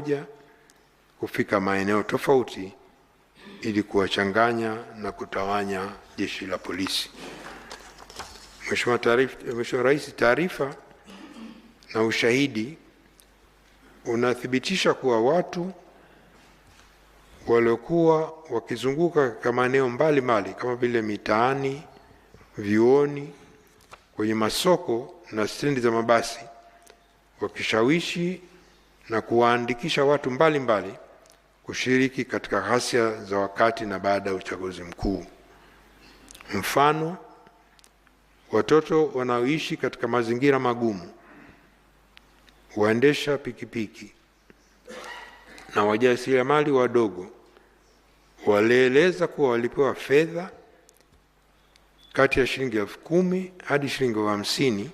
pamoja kufika maeneo tofauti ili kuwachanganya na kutawanya jeshi la polisi. Mheshimiwa Rais, taarifa na ushahidi unathibitisha kuwa watu waliokuwa wakizunguka katika maeneo mbalimbali kama vile mitaani, vyuoni, kwenye masoko na stendi za mabasi wakishawishi na kuwaandikisha watu mbalimbali kushiriki katika ghasia za wakati na baada ya uchaguzi mkuu. Mfano, watoto wanaoishi katika mazingira magumu, waendesha pikipiki na wajasiriamali wadogo walieleza kuwa walipewa fedha kati ya shilingi 10,000 hadi shilingi 50,000,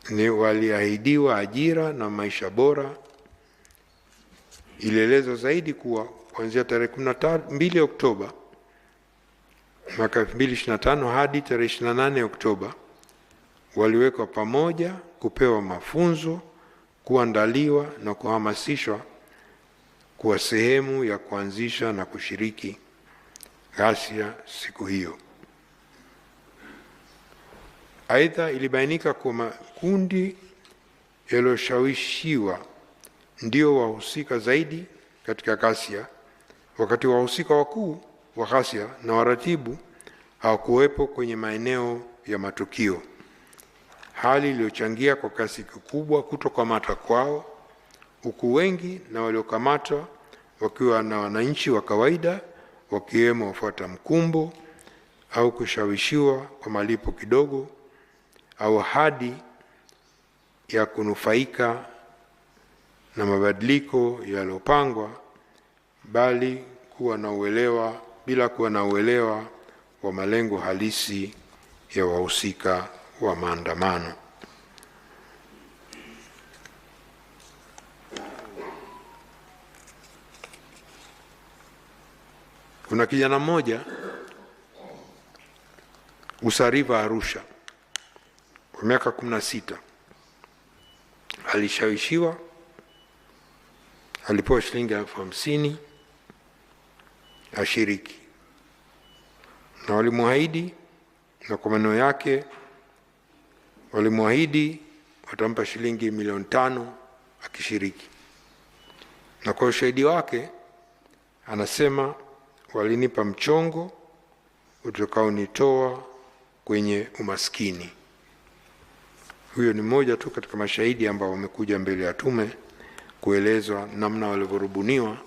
ni waliahidiwa ajira na maisha bora. Ilielezwa zaidi kuwa kuanzia tarehe 12 Oktoba mwaka 2025 hadi tarehe 28 Oktoba waliwekwa pamoja kupewa mafunzo, kuandaliwa na kuhamasishwa kuwa sehemu ya kuanzisha na kushiriki ghasia siku hiyo. Aidha, ilibainika kuwa makundi yaliyoshawishiwa ndio wahusika zaidi katika ghasia, wakati wahusika wakuu wa ghasia na waratibu hawakuwepo kwenye maeneo ya matukio, hali iliyochangia kwa kiasi kikubwa kutokamatwa kwao, huku wengi na waliokamatwa wakiwa na wananchi wa kawaida, wakiwemo wafuata mkumbo au kushawishiwa kwa malipo kidogo au hadi ya kunufaika na mabadiliko yaliyopangwa bila kuwa na uelewa wa malengo halisi ya wahusika wa maandamano. Kuna kijana mmoja Usariva, Arusha, kwa miaka 16, alishawishiwa, alipewa shilingi 50,000 ashiriki, na walimuahidi, na kwa maneno yake walimuahidi watampa shilingi 500,000 akishiriki, na kwa ushahidi wake anasema walinipa mchongo utakaonitoa kwenye umaskini. Huyo ni mmoja tu katika mashahidi ambao wamekuja mbele ya tume kuelezwa namna walivyorubuniwa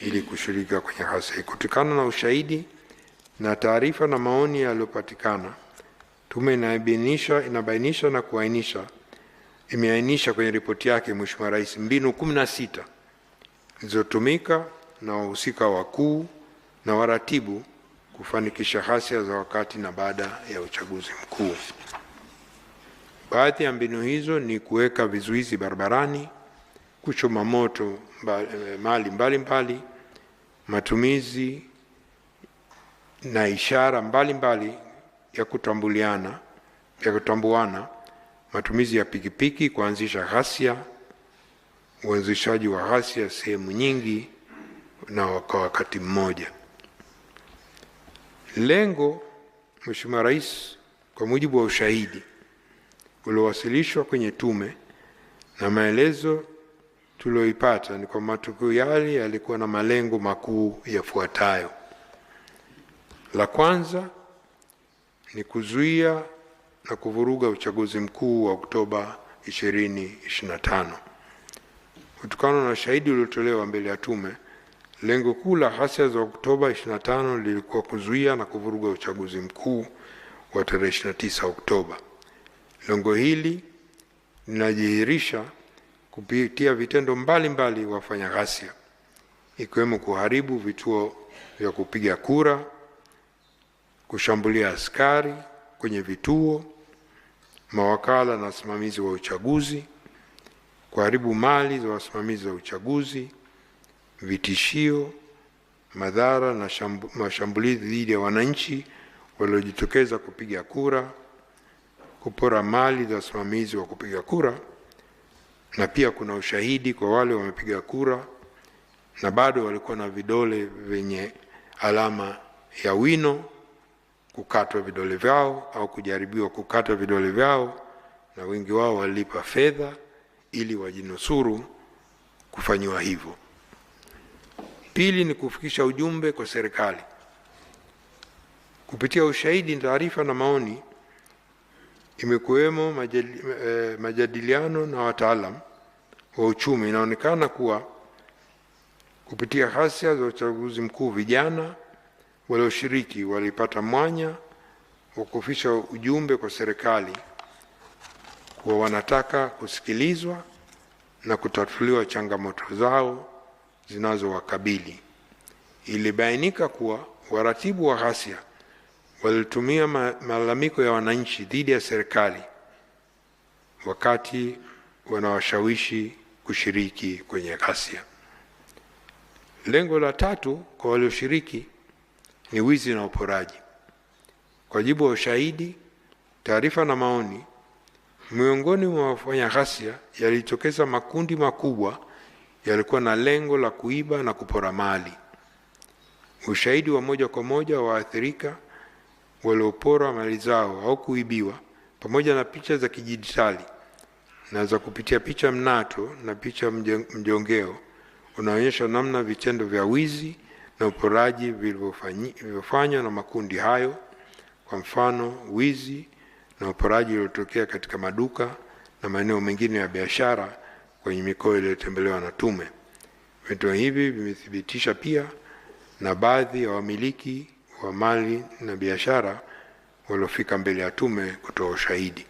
ili kushiriki kwenye ghasia. Kutokana na ushahidi na taarifa na maoni yaliyopatikana, tume inabainisha na imeainisha kwenye ripoti yake Mheshimiwa Rais mbinu 16 zilizotumika na wahusika wakuu na waratibu kufanikisha ghasia za wakati na baada ya uchaguzi mkuu. Baadhi ya mbinu hizo ni kuweka vizuizi barabarani, kuchoma moto mali mbalimbali, matumizi na ishara mbalimbali ya kutambuana, matumizi ya pikipiki kuanzisha ghasia, uanzishaji wa ghasia sehemu nyingi na kwa wakati mmoja. Lengo, Mheshimiwa Rais, kwa mujibu wa ushahidi uliowasilishwa kwenye tume na maelezo tulioipata, ni kwa matukio yale yalikuwa na malengo makuu yafuatayo. La kwanza ni kuzuia na kuvuruga uchaguzi mkuu wa Oktoba 2025. Kutokana na ushahidi uliotolewa mbele ya tume, lengo kuu la ghasia za Oktoba 25 lilikuwa kuzuia na kuvuruga uchaguzi mkuu wa tarehe 29 Oktoba. Lengo hili linadhihirisha kupitia vitendo mbalimbali wafanya ghasia, ikiwemo kuharibu vituo vya kupiga kura, kushambulia askari kwenye vituo, mawakala na wasimamizi wa uchaguzi, kuharibu mali za wasimamizi wa uchaguzi, vitishio, madhara na mashambulizi dhidi ya wananchi waliojitokeza kupiga kura, kupora mali za wasimamizi wa kupiga kura, na pia kuna ushahidi kwa wale wamepiga kura na bado walikuwa na vidole vyenye alama ya wino kukatwa vidole vyao au kujaribiwa kukata vidole vyao, na wengi wao walipa fedha ili wajinusuru kufanyiwa hivyo. Pili ni kufikisha ujumbe kwa serikali. Kupitia ushahidi, taarifa na maoni, imekuwemo majadiliano na wataalamu wa uchumi. Inaonekana kuwa kupitia ghasia za uchaguzi mkuu, vijana walioshiriki walipata mwanya wa kufikisha ujumbe kwa serikali kuwa wanataka kusikilizwa na kutatuliwa changamoto zao zinazowakabili. Ilibainika kuwa waratibu wa ghasia walitumia malalamiko ya wananchi dhidi ya serikali wakati wanawashawishi kushiriki kwenye ghasia. Lengo la tatu kwa walioshiriki ni wizi na uporaji. Kwa jibu wa ushahidi, taarifa na maoni, miongoni mwa wafanya ghasia yalitokeza makundi makubwa yalikuwa na lengo la kuiba na kupora mali. Ushahidi wa moja kwa moja wa waathirika waliopora mali zao au kuibiwa, pamoja na picha za kidijitali na za kupitia picha mnato na picha mjongeo, unaonyesha namna vitendo vya wizi na uporaji vilivyofanywa na makundi hayo. Kwa mfano, wizi na uporaji uliotokea katika maduka na maeneo mengine ya biashara kwenye mikoa iliyotembelewa na tume. Vitendo hivi vimethibitisha pia na baadhi ya wamiliki wa mali na biashara waliofika mbele ya tume kutoa ushahidi.